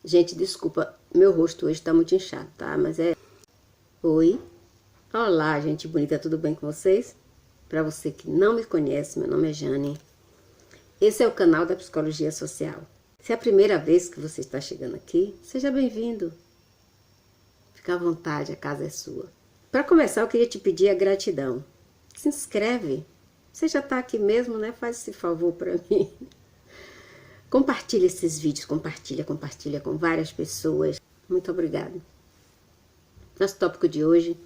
Gente, desculpa, meu rosto hoje tá muito inchado, tá? Mas é... Oi. Olá, gente bonita, tudo bem com vocês? Para você que não me conhece, meu nome é Jane. Esse é o canal da Psicologia Social. Se é a primeira vez que você está chegando aqui, seja bem-vindo. Fica à vontade, a casa é sua. Para começar, eu queria te pedir a gratidão. Se inscreve. Você já tá aqui mesmo, né? Faz esse favor para mim. Compartilha esses vídeos, compartilha com várias pessoas. Muito obrigada. Nosso tópico de hoje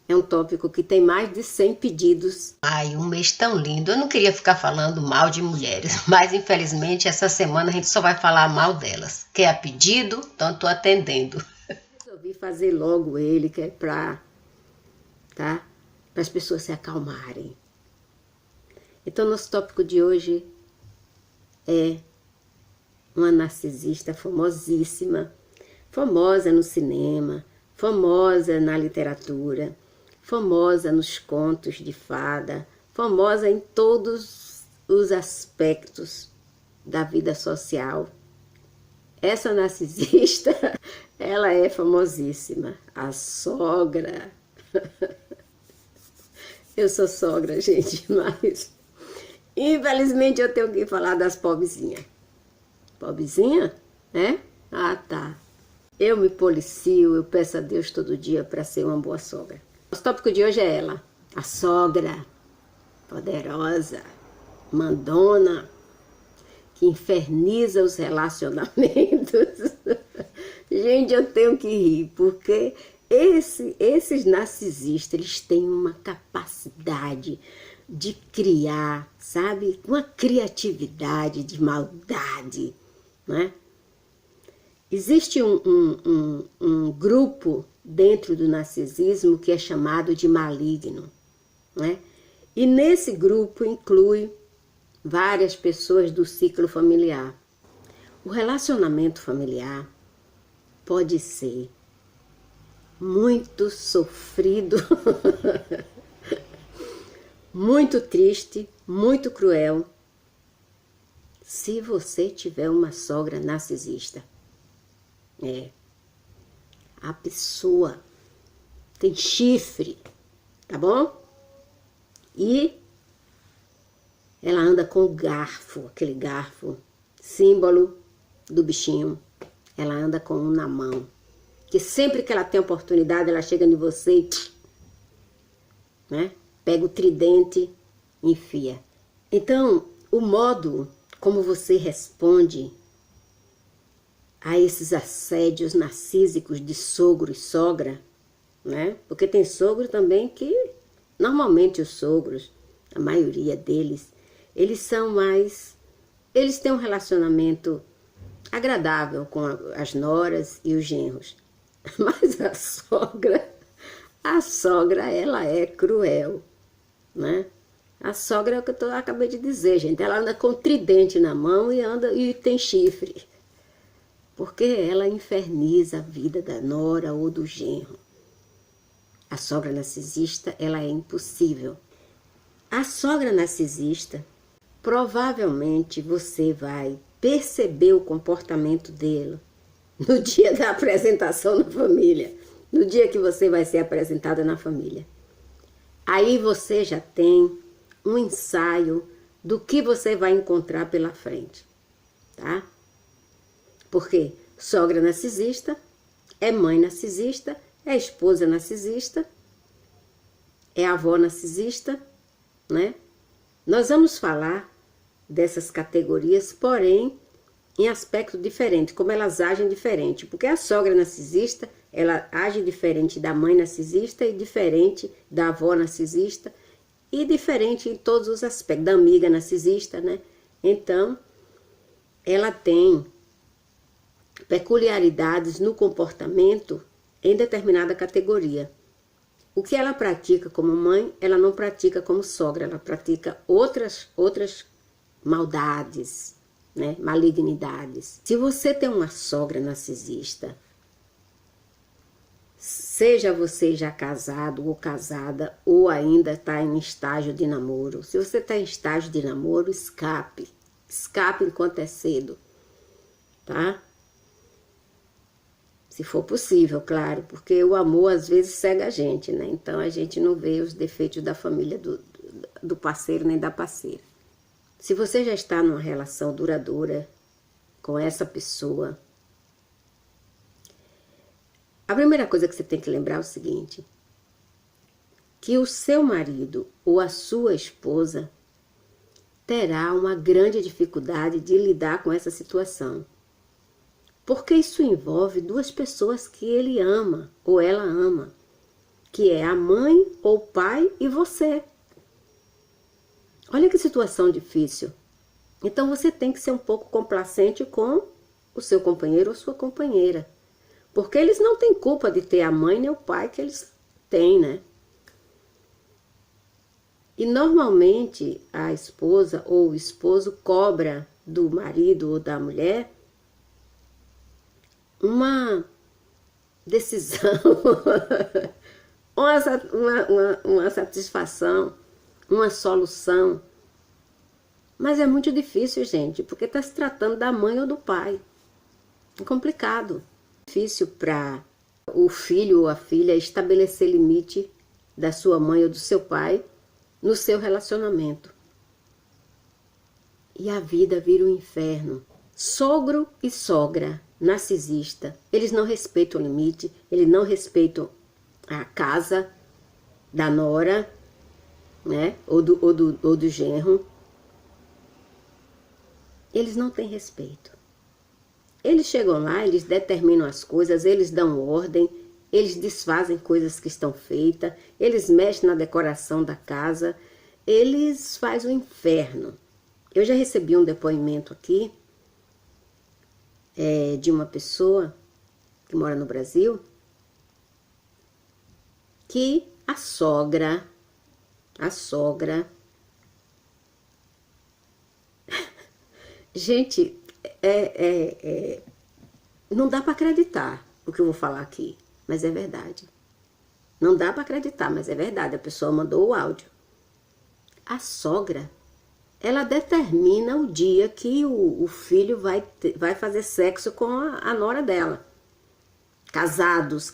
é um tópico que tem mais de 100 pedidos. Ai, um mês tão lindo. Eu não queria ficar falando mal de mulheres, mas infelizmente essa semana a gente só vai falar mal delas. Que é a pedido, então estou atendendo. Resolvi fazer logo ele, que é para as pessoas se acalmarem. Então, nosso tópico de hoje é uma narcisista famosíssima, famosa no cinema, famosa na literatura, famosa nos contos de fada, famosa em todos os aspectos da vida social. Essa narcisista, ela é famosíssima, a sogra. Eu sou sogra, gente, mas infelizmente eu tenho que falar das pobrezinhas. Pobrezinha? É? Ah, tá. Eu me policio, eu peço a Deus todo dia para ser uma boa sogra. O tópico de hoje é ela, a sogra, poderosa, mandona, que inferniza os relacionamentos. Gente, eu tenho que rir, porque esses narcisistas, eles têm uma capacidade de criar, sabe? Uma criatividade de maldade, né? Existe um grupo dentro do narcisismo que é chamado de maligno, né? E nesse grupo inclui várias pessoas do ciclo familiar. O relacionamento familiar pode ser muito sofrido, muito triste, muito cruel, se você tiver uma sogra narcisista. A pessoa tem chifre, tá bom? E ela anda com o garfo, aquele garfo, símbolo do bichinho. Ela anda com um na mão. Que sempre que ela tem oportunidade, ela chega em você e... né? Pega o tridente e enfia. Então, o modo como você responde a esses assédios narcísicos de sogro e sogra, né? Porque tem sogro também que, normalmente os sogros, a maioria deles, eles têm um relacionamento agradável com as noras e os genros. Mas a sogra, ela é cruel, né? A sogra é o que eu acabei de dizer, gente. Ela anda com tridente na mão e tem chifre. Porque ela inferniza a vida da nora ou do genro. A sogra narcisista, ela é impossível. A sogra narcisista, provavelmente você vai perceber o comportamento dele no dia da apresentação na família, no dia que você vai ser apresentada na família. Aí você já tem um ensaio do que você vai encontrar pela frente, tá? Porque sogra narcisista, é mãe narcisista, é esposa narcisista, é avó narcisista, né? Nós vamos falar dessas categorias, porém, em aspecto diferente, como elas agem diferente. Porque a sogra narcisista, ela age diferente da mãe narcisista e diferente da avó narcisista e diferente em todos os aspectos, da amiga narcisista, né? Então, ela tem peculiaridades no comportamento em determinada categoria. O que ela pratica como mãe, ela não pratica como sogra, ela pratica outras maldades, né? Malignidades. Se você tem uma sogra narcisista, seja você já casado ou casada, ou ainda está em estágio de namoro, se você está em estágio de namoro, escape enquanto é cedo, tá? Se for possível, claro, porque o amor às vezes cega a gente, né? Então a gente não vê os defeitos da família do parceiro nem da parceira. Se você já está numa relação duradoura com essa pessoa, a primeira coisa que você tem que lembrar é o seguinte, que o seu marido ou a sua esposa terá uma grande dificuldade de lidar com essa situação. Porque isso envolve duas pessoas que ele ama ou ela ama, que é a mãe ou o pai e você. Olha que situação difícil. Então você tem que ser um pouco complacente com o seu companheiro ou sua companheira. Porque eles não têm culpa de ter a mãe nem o pai que eles têm, né? E normalmente a esposa ou o esposo cobra do marido ou da mulher uma decisão, uma satisfação, uma solução. Mas é muito difícil, gente, porque está se tratando da mãe ou do pai. É complicado. É difícil para o filho ou a filha estabelecer limite da sua mãe ou do seu pai no seu relacionamento. E a vida vira um inferno. Sogro e sogra narcisista, eles não respeitam o limite, eles não respeitam a casa da nora, né? Ou do genro. Eles não têm respeito. Eles chegam lá, eles determinam as coisas, eles dão ordem, eles desfazem coisas que estão feitas, eles mexem na decoração da casa, eles fazem o inferno. Eu já recebi um depoimento aqui de uma pessoa que mora no Brasil, que a sogra, gente, não dá para acreditar o que eu vou falar aqui, mas é verdade. Não dá para acreditar, mas é verdade, a pessoa mandou o áudio. A sogra, ela determina o dia que o filho vai fazer sexo com a nora dela. Casados,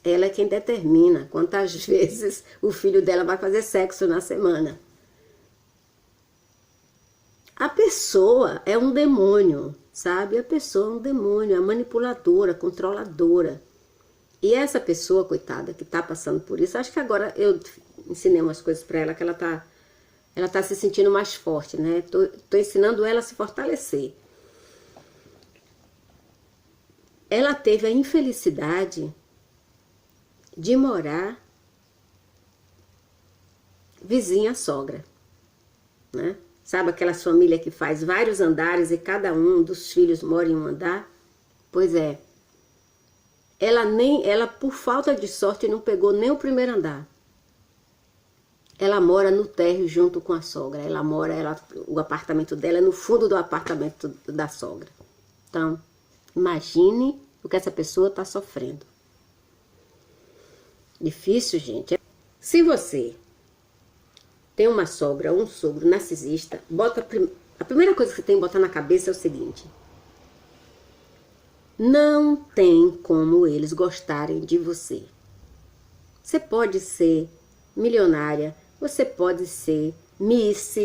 ela é quem determina quantas vezes o filho dela vai fazer sexo na semana. A pessoa é um demônio, sabe? A pessoa é um demônio, é manipuladora, controladora. E essa pessoa, coitada, que tá passando por isso, acho que agora eu ensinei umas coisas para ela que ela tá se sentindo mais forte, né? Tô ensinando ela a se fortalecer. Ela teve a infelicidade de morar vizinha à sogra, né? Sabe aquelas famílias que faz vários andares e cada um dos filhos mora em um andar? Pois é. Ela por falta de sorte não pegou nem o primeiro andar. Ela mora no térreo junto com a sogra. O apartamento dela é no fundo do apartamento da sogra. Então, imagine o que essa pessoa está sofrendo. Difícil, gente. Se você tem uma sogra ou um sogro narcisista, a primeira coisa que você tem que botar na cabeça é o seguinte: não tem como eles gostarem de você. Você pode ser milionária, você pode ser Miss,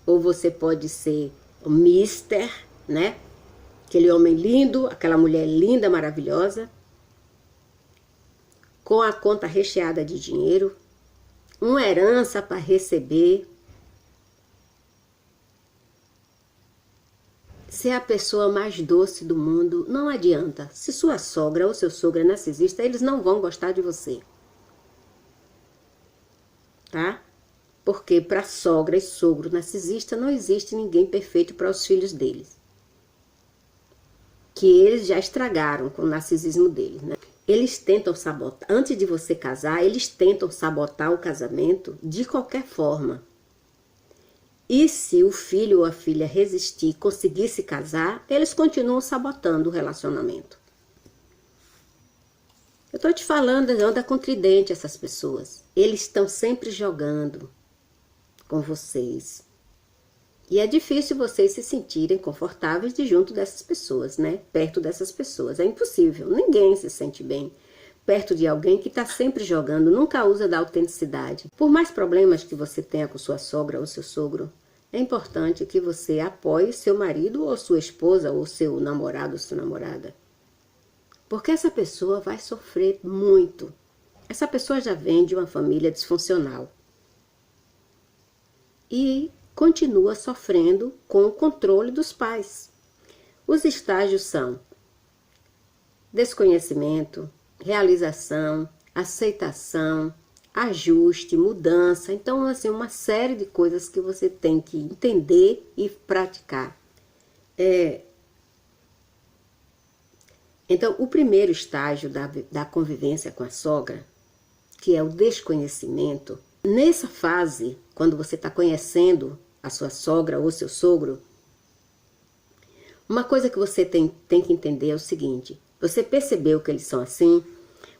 ou você pode ser Mister, né? Aquele homem lindo, aquela mulher linda, maravilhosa, com a conta recheada de dinheiro, uma herança para receber. Ser a pessoa mais doce do mundo, não adianta. Se sua sogra ou seu sogro é narcisista, eles não vão gostar de você. Tá? Porque para sogra e sogro narcisista não existe ninguém perfeito para os filhos deles. Que eles já estragaram com o narcisismo deles, né? Eles tentam sabotar, antes de você casar, eles tentam sabotar o casamento de qualquer forma. E se o filho ou a filha resistir, conseguir se casar, eles continuam sabotando o relacionamento. Eu tô te falando, anda com tridente essas pessoas. Eles estão sempre jogando com vocês. E é difícil vocês se sentirem confortáveis de junto dessas pessoas, né? Perto dessas pessoas. É impossível. Ninguém se sente bem perto de alguém que está sempre jogando, nunca usa da autenticidade. Por mais problemas que você tenha com sua sogra ou seu sogro, é importante que você apoie seu marido ou sua esposa ou seu namorado ou sua namorada. Porque essa pessoa vai sofrer muito. Essa pessoa já vem de uma família disfuncional. E continua sofrendo com o controle dos pais. Os estágios são desconhecimento, realização, aceitação, ajuste, mudança. Então, assim, uma série de coisas que você tem que entender e praticar. Então, o primeiro estágio da convivência com a sogra, que é o desconhecimento, nessa fase, quando você está conhecendo a sua sogra ou seu sogro, uma coisa que você tem que entender é o seguinte: você percebeu que eles são assim,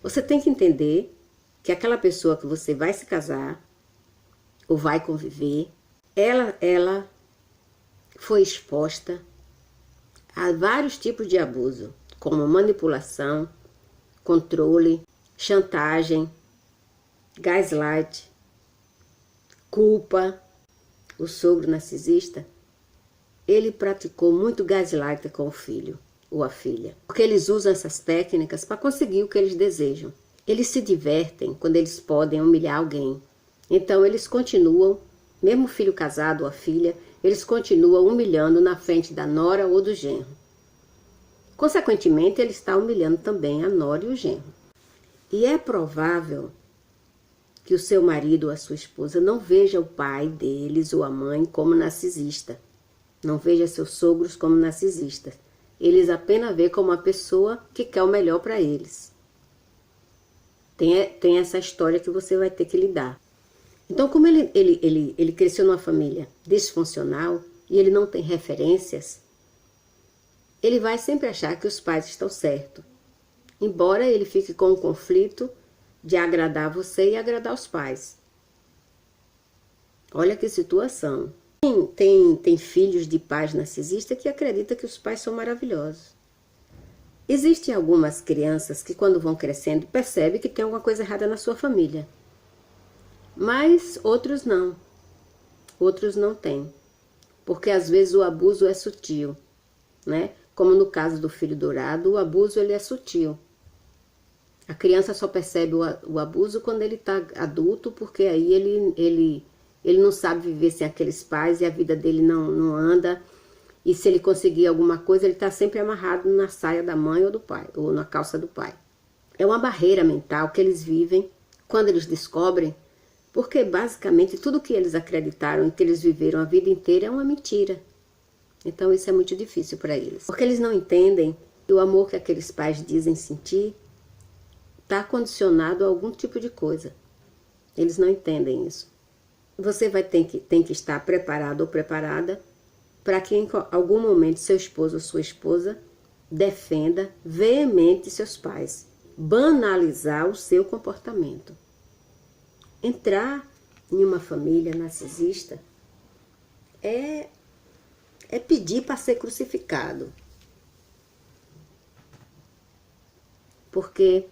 você tem que entender que aquela pessoa que você vai se casar ou vai conviver, ela foi exposta a vários tipos de abuso, como manipulação, controle, chantagem, gaslight, culpa. O sogro narcisista, ele praticou muito gaslight com o filho ou a filha, porque eles usam essas técnicas para conseguir o que eles desejam. Eles se divertem quando eles podem humilhar alguém. Então eles continuam, mesmo o filho casado ou a filha, eles continuam humilhando na frente da nora ou do genro. Consequentemente, ele está humilhando também a nora e o genro. E é provável que o seu marido ou a sua esposa não veja o pai deles ou a mãe como narcisista. Não veja seus sogros como narcisistas. Eles apenas vê como uma pessoa que quer o melhor para eles. Tem essa história que você vai ter que lidar. Então, como ele cresceu numa família disfuncional e ele não tem referências, ele vai sempre achar que os pais estão certos. Embora ele fique com um conflito de agradar você e agradar os pais. Olha que situação. Tem filhos de pais narcisistas que acreditam que os pais são maravilhosos. Existem algumas crianças que quando vão crescendo percebem que tem alguma coisa errada na sua família. Mas outros não. Outros não têm. Porque às vezes o abuso é sutil, né? Como no caso do filho dourado, o abuso ele é sutil. A criança só percebe o abuso quando ele está adulto, porque aí ele não sabe viver sem aqueles pais e a vida dele não anda. E se ele conseguir alguma coisa, ele está sempre amarrado na saia da mãe ou do pai, ou na calça do pai. É uma barreira mental que eles vivem quando eles descobrem, porque basicamente tudo que eles acreditaram e que eles viveram a vida inteira é uma mentira. Então isso é muito difícil para eles. Porque eles não entendem que o amor que aqueles pais dizem sentir está condicionado a algum tipo de coisa. Eles não entendem isso. Você vai ter que estar preparado ou preparada para que em algum momento seu esposo ou sua esposa defenda veemente seus pais. Banalizar o seu comportamento. Entrar em uma família narcisista é pedir para ser crucificado. Porque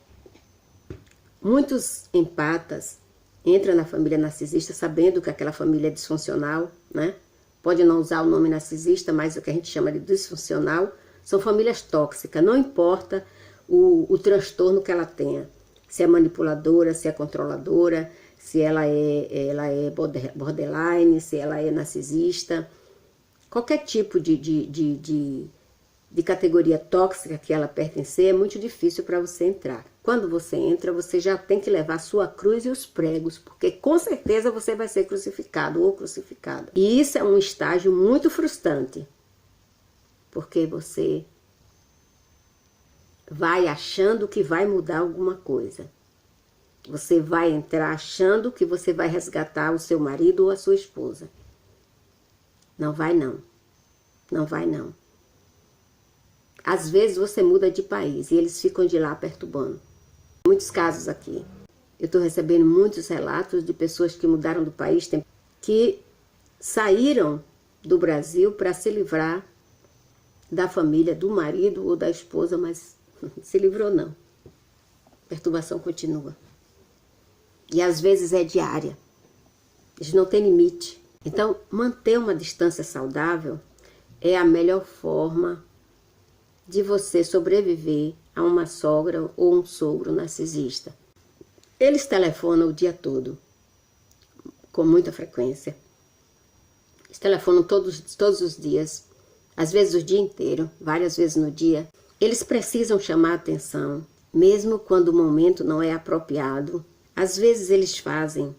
muitos empatas entram na família narcisista sabendo que aquela família é disfuncional, né? Pode não usar o nome narcisista, mas o que a gente chama de disfuncional são famílias tóxicas, não importa o transtorno que ela tenha. Se é manipuladora, se é controladora, se ela é borderline, se ela é narcisista. Qualquer tipo de categoria tóxica que ela pertencer é muito difícil para você entrar. Quando você entra, você já tem que levar a sua cruz e os pregos, porque com certeza você vai ser crucificado ou crucificada. E isso é um estágio muito frustrante, porque você vai achando que vai mudar alguma coisa. Você vai entrar achando que você vai resgatar o seu marido ou a sua esposa. Não vai não. Não vai não. Às vezes você muda de país e eles ficam de lá perturbando. Muitos casos aqui. Eu estou recebendo muitos relatos de pessoas que mudaram do país, que saíram do Brasil para se livrar da família, do marido ou da esposa, mas se livrou não. A perturbação continua. E às vezes é diária. Eles não têm limite. Então, manter uma distância saudável é a melhor forma de você sobreviver a uma sogra ou um sogro narcisista. Eles telefonam o dia todo, com muita frequência. Eles telefonam todos os dias, às vezes o dia inteiro, várias vezes no dia. Eles precisam chamar a atenção, mesmo quando o momento não é apropriado. Às vezes eles fazem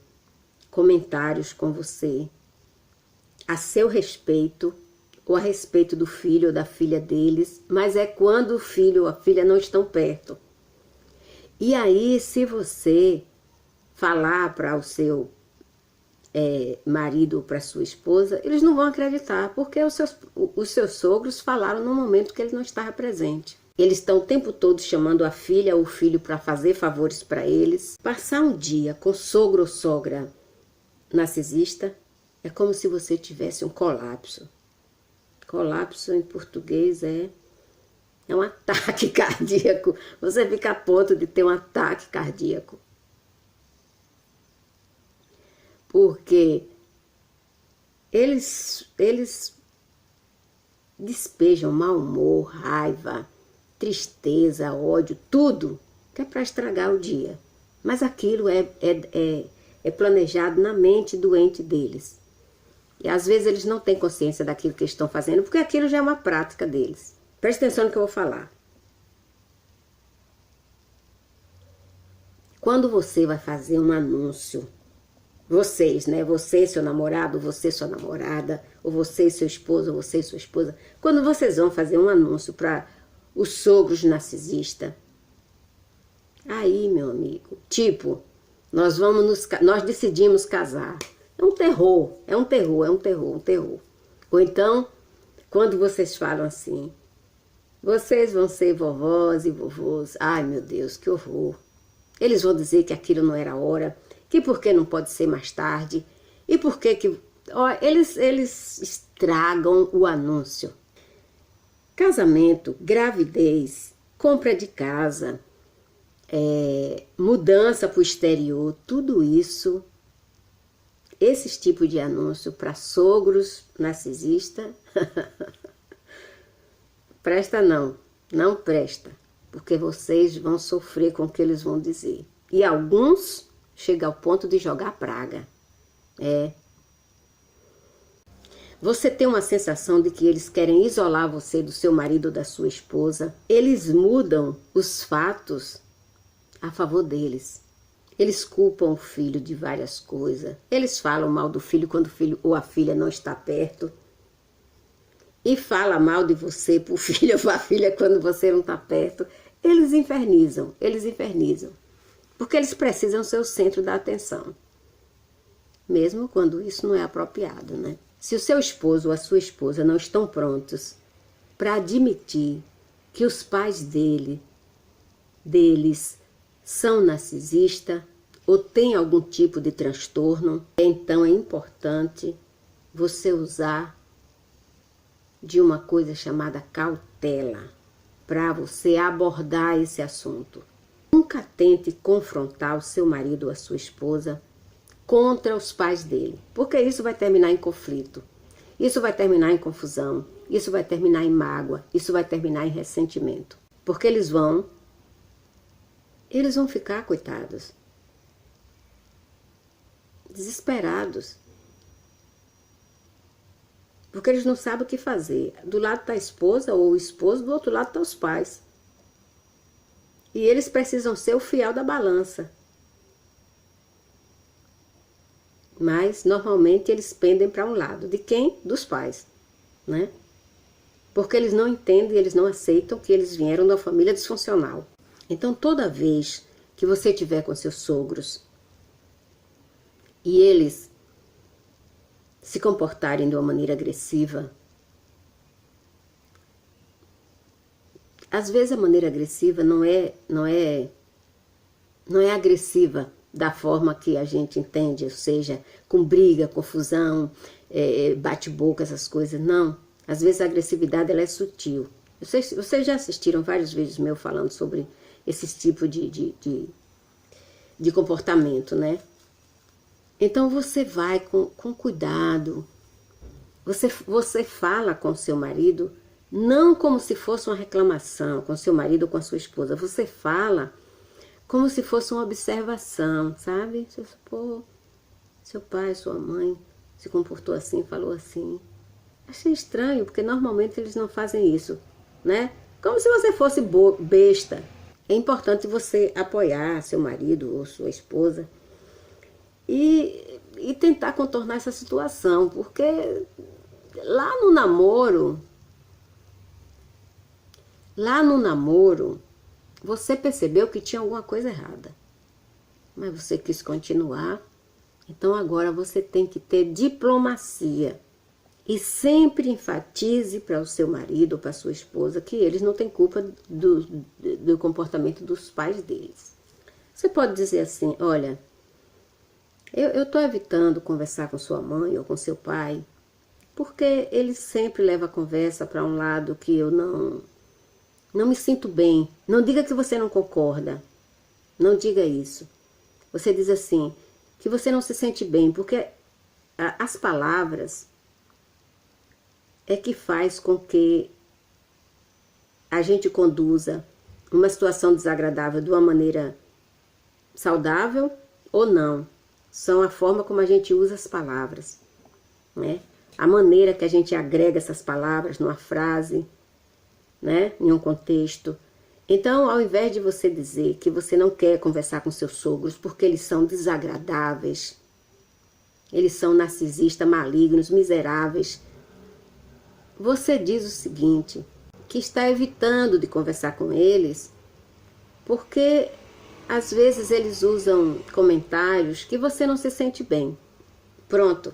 comentários com você a seu respeito, ou a respeito do filho ou da filha deles, mas é quando o filho ou a filha não estão perto. E aí, se você falar para o seu marido ou para sua esposa, eles não vão acreditar, porque os seus sogros falaram no momento que ele não estava presente. Eles estão o tempo todo chamando a filha ou o filho para fazer favores para eles. Passar um dia com sogro ou sogra narcisista é como se você tivesse um colapso. Colapso em português é um ataque cardíaco. Você fica a ponto de ter um ataque cardíaco. Porque eles despejam mau humor, raiva, tristeza, ódio, tudo que é para estragar o dia. Mas aquilo é planejado na mente doente deles. E às vezes eles não têm consciência daquilo que eles estão fazendo, porque aquilo já é uma prática deles. Preste atenção no que eu vou falar. Quando você vai fazer um anúncio, vocês, né? Você, seu namorado, você, sua namorada, ou você e seu esposo, ou você e sua esposa, quando vocês vão fazer um anúncio para os sogros narcisistas, aí, meu amigo, tipo, nós decidimos casar. É um terror, é um terror, é um terror, um terror. Ou então, quando vocês falam assim, vocês vão ser vovós e vovôs, ai meu Deus, que horror. Eles vão dizer que aquilo não era a hora, que por que não pode ser mais tarde, e por que ó, eles estragam o anúncio. Casamento, gravidez, compra de casa, mudança para o exterior, tudo isso, esses tipos de anúncio para sogros narcisistas, presta não, não presta, porque vocês vão sofrer com o que eles vão dizer. E alguns chegam ao ponto de jogar praga. Você tem uma sensação de que eles querem isolar você do seu marido ou da sua esposa. Eles mudam os fatos a favor deles. Eles culpam o filho de várias coisas. Eles falam mal do filho quando o filho ou a filha não está perto. E fala mal de você para o filho ou para a filha quando você não está perto. Eles infernizam, eles infernizam. Porque eles precisam ser o centro da atenção. Mesmo quando isso não é apropriado, né? Se o seu esposo ou a sua esposa não estão prontos para admitir que os pais deles são narcisistas ou têm algum tipo de transtorno, então é importante você usar de uma coisa chamada cautela para você abordar esse assunto. Nunca tente confrontar o seu marido ou a sua esposa contra os pais dele, porque isso vai terminar em conflito, isso vai terminar em confusão, isso vai terminar em mágoa, isso vai terminar em ressentimento, porque eles vão ficar, coitados, desesperados, porque eles não sabem o que fazer. Do lado está a esposa ou o esposo, do outro lado estão os pais. E eles precisam ser o fiel da balança. Mas, normalmente, eles pendem para um lado. De quem? Dos pais, né? Porque eles não entendem, eles não aceitam que eles vieram de uma família disfuncional. Então, toda vez que você estiver com seus sogros e eles se comportarem de uma maneira agressiva, às vezes a maneira agressiva não é agressiva da forma que a gente entende, ou seja, com briga, confusão, bate-boca, essas coisas. Não. Às vezes a agressividade ela é sutil. Vocês já assistiram vários vídeos meus falando sobre esses tipos de comportamento, né? Então você vai com cuidado. Você fala com seu marido não como se fosse uma reclamação com seu marido ou com a sua esposa. Você fala como se fosse uma observação, sabe? Pô, seu pai, sua mãe se comportou assim, falou assim. Achei estranho, porque normalmente eles não fazem isso, né? Como se você fosse besta. É importante você apoiar seu marido ou sua esposa e tentar contornar essa situação, porque lá no namoro, você percebeu que tinha alguma coisa errada, mas você quis continuar. Então agora você tem que ter diplomacia e sempre enfatize para o seu marido ou para a sua esposa que eles não têm culpa do comportamento dos pais deles. Você pode dizer assim, olha, eu estou evitando conversar com sua mãe ou com seu pai, porque ele sempre leva a conversa para um lado que eu não me sinto bem. Não diga que você não concorda, não diga isso. Você diz assim, que você não se sente bem, porque as palavras é que faz com que a gente conduza uma situação desagradável de uma maneira saudável ou não. São a forma como a gente usa as palavras, né? A maneira que a gente agrega essas palavras numa frase, né? Em um contexto. Então, ao invés de você dizer que você não quer conversar com seus sogros porque eles são desagradáveis, eles são narcisistas, malignos, miseráveis, você diz o seguinte, que está evitando de conversar com eles porque às vezes eles usam comentários que você não se sente bem. Pronto.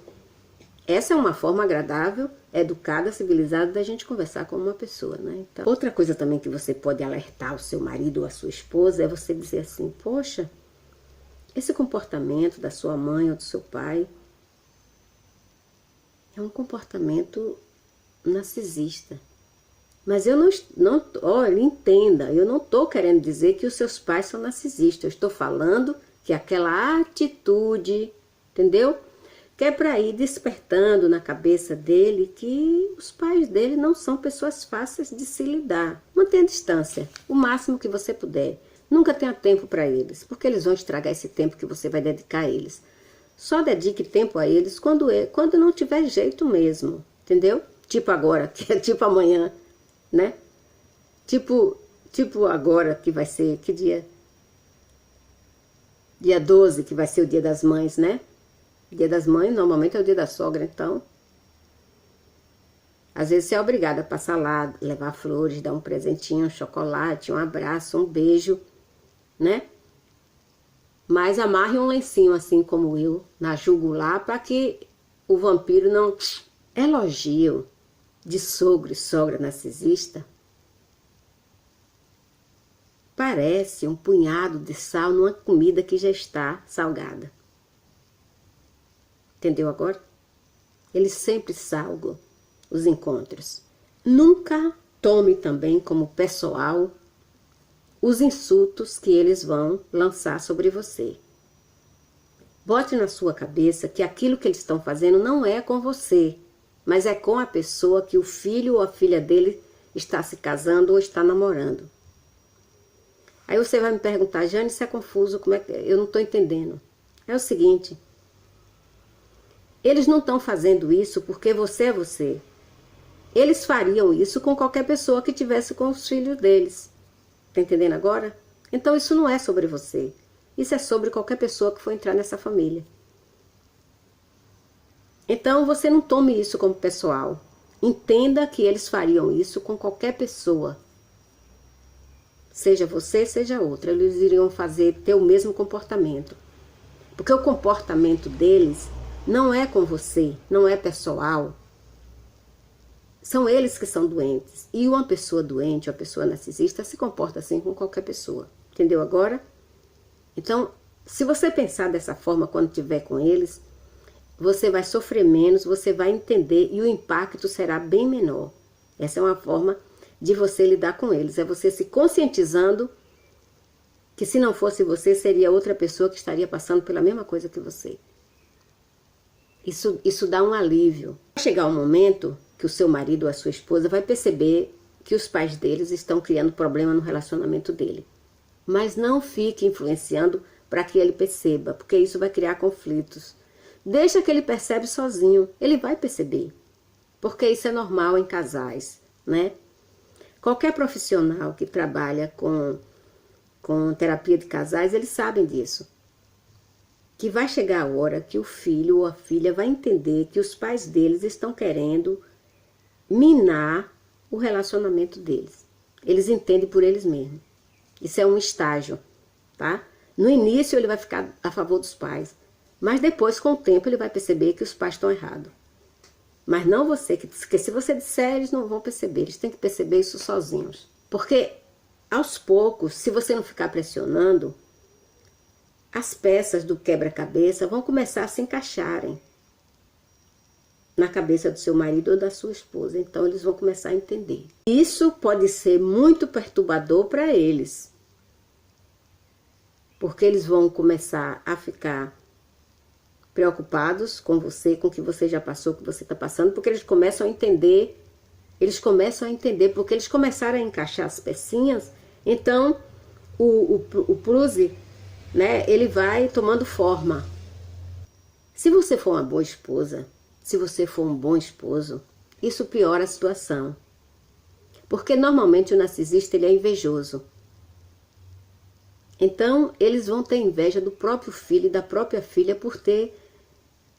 Essa é uma forma agradável, educada, civilizada da gente conversar com uma pessoa, né? Então, outra coisa também que você pode alertar o seu marido ou a sua esposa é você dizer assim, poxa, esse comportamento da sua mãe ou do seu pai é um comportamento narcisista. Mas eu olha, entenda, eu não estou querendo dizer que os seus pais são narcisistas, eu estou falando que aquela atitude, entendeu? Que é para ir despertando na cabeça dele que os pais dele não são pessoas fáceis de se lidar. Mantenha a distância, o máximo que você puder. Nunca tenha tempo para eles, porque eles vão estragar esse tempo que você vai dedicar a eles. Só dedique tempo a eles quando não tiver jeito mesmo, entendeu? Tipo agora, que é tipo amanhã, né? Tipo agora, que vai ser, que dia? Dia 12, que vai ser o dia das mães, né? Dia das mães, normalmente é o dia da sogra, então. Às vezes você é obrigada a passar lá, levar flores, dar um presentinho, um chocolate, um abraço, um beijo, né? Mas amarre um lencinho assim como eu, na jugular, para que o vampiro não... Elogio de sogro e sogra narcisista parece um punhado de sal numa comida que já está salgada. Entendeu agora? Eles sempre salgam os encontros. Nunca tome também como pessoal os insultos que eles vão lançar sobre você. Bote na sua cabeça que aquilo que eles estão fazendo não é com você, mas é com a pessoa que o filho ou a filha dele está se casando ou está namorando. Aí você vai me perguntar, Jane, isso é confuso, como é que... eu não estou entendendo. É o seguinte, eles não estão fazendo isso porque você é você. Eles fariam isso com qualquer pessoa que tivesse com os filhos deles. Tá entendendo agora? Então isso não é sobre você. Isso é sobre qualquer pessoa que for entrar nessa família. Então você não tome isso como pessoal. Entenda que eles fariam isso com qualquer pessoa. Seja você, seja outra. Eles iriam ter o mesmo comportamento. Porque o comportamento deles não é com você, não é pessoal. São eles que são doentes. E uma pessoa doente, uma pessoa narcisista, se comporta assim com qualquer pessoa. Entendeu agora? Então, se você pensar dessa forma quando estiver com eles, você vai sofrer menos, você vai entender e o impacto será bem menor. Essa é uma forma de você lidar com eles, é você se conscientizando que se não fosse você, seria outra pessoa que estaria passando pela mesma coisa que você. Isso dá um alívio. Vai chegar um momento que o seu marido ou a sua esposa vai perceber que os pais deles estão criando problema no relacionamento dele. Mas não fique influenciando para que ele perceba, porque isso vai criar conflitos. Deixa que ele percebe sozinho, ele vai perceber. Porque isso é normal em casais, né? Qualquer profissional que trabalha com terapia de casais, eles sabem disso. Que vai chegar a hora que o filho ou a filha vai entender que os pais deles estão querendo minar o relacionamento deles. Eles entendem por eles mesmos. Isso é um estágio, tá? No início ele vai ficar a favor dos pais, mas depois, com o tempo, ele vai perceber que os pais estão errados. Mas não você, que se você disser, eles não vão perceber, eles têm que perceber isso sozinhos. Porque, aos poucos, se você não ficar pressionando, as peças do quebra-cabeça vão começar a se encaixarem na cabeça do seu marido ou da sua esposa. Então, eles vão começar a entender. Isso pode ser muito perturbador para eles. Porque eles vão começar a ficar preocupados com você, com o que você já passou, o que você está passando, porque eles começam a entender, porque eles começaram a encaixar as pecinhas, então o puzzle, né, ele vai tomando forma. Se você for uma boa esposa, se você for um bom esposo, isso piora a situação. Porque normalmente o narcisista ele é invejoso. Então eles vão ter inveja do próprio filho e da própria filha por ter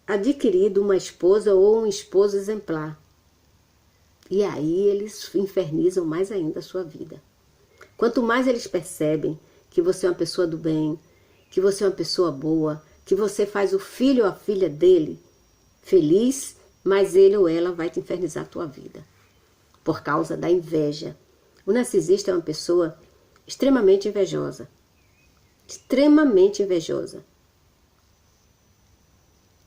adquirido uma esposa ou um esposo exemplar. E aí eles infernizam mais ainda a sua vida. Quanto mais eles percebem que você é uma pessoa do bem, que você é uma pessoa boa, que você faz o filho ou a filha dele feliz, mas ele ou ela vai te infernizar a tua vida. Por causa da inveja. O narcisista é uma pessoa extremamente invejosa. Extremamente invejosa.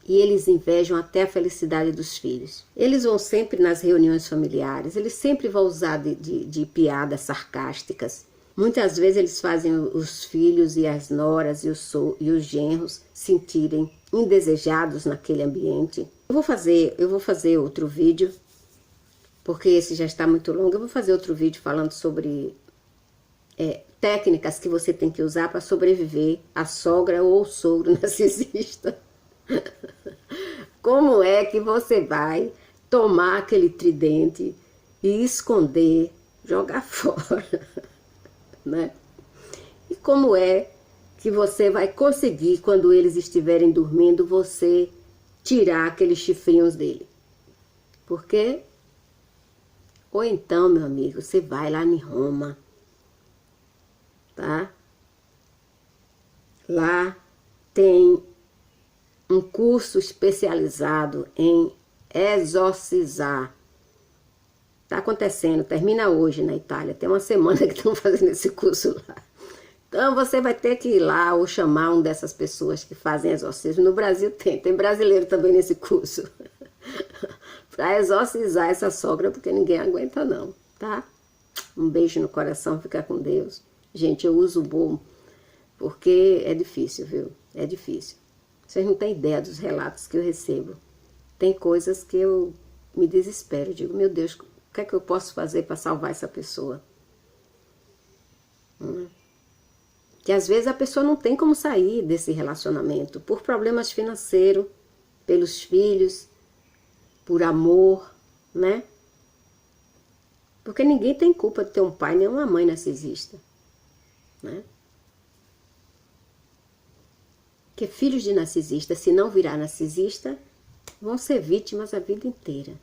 E eles invejam até a felicidade dos filhos. Eles vão sempre nas reuniões familiares, eles sempre vão usar de piadas sarcásticas. Muitas vezes eles fazem os filhos e as noras e os genros sentirem indesejados naquele ambiente. Eu vou fazer outro vídeo, porque esse já está muito longo. Eu vou fazer outro vídeo falando sobre técnicas que você tem que usar para sobreviver à sogra ou sogro narcisista. Como é que você vai tomar aquele tridente e esconder, jogar fora, né? E como é que você vai conseguir, quando eles estiverem dormindo, você tirar aqueles chifrinhos dele? Porque, ou então, meu amigo, você vai lá em Roma, tá? Lá tem um curso especializado em exorcizar. Está acontecendo, termina hoje na Itália. Tem uma semana que estão fazendo esse curso lá. Então você vai ter que ir lá ou chamar uma dessas pessoas que fazem exorcismo. No Brasil tem brasileiro também nesse curso. Para exorcizar essa sogra, porque ninguém aguenta não, tá? Um beijo no coração, fica com Deus. Gente, eu uso o bom, porque é difícil, viu? É difícil. Vocês não têm ideia dos relatos que eu recebo. Tem coisas que eu me desespero. Digo, meu Deus, o que é que eu posso fazer para salvar essa pessoa? Que às vezes a pessoa não tem como sair desse relacionamento. Por problemas financeiros, pelos filhos, por amor, né? Porque ninguém tem culpa de ter um pai nem uma mãe narcisista, né? Porque filhos de narcisista, se não virar narcisista, vão ser vítimas a vida inteira.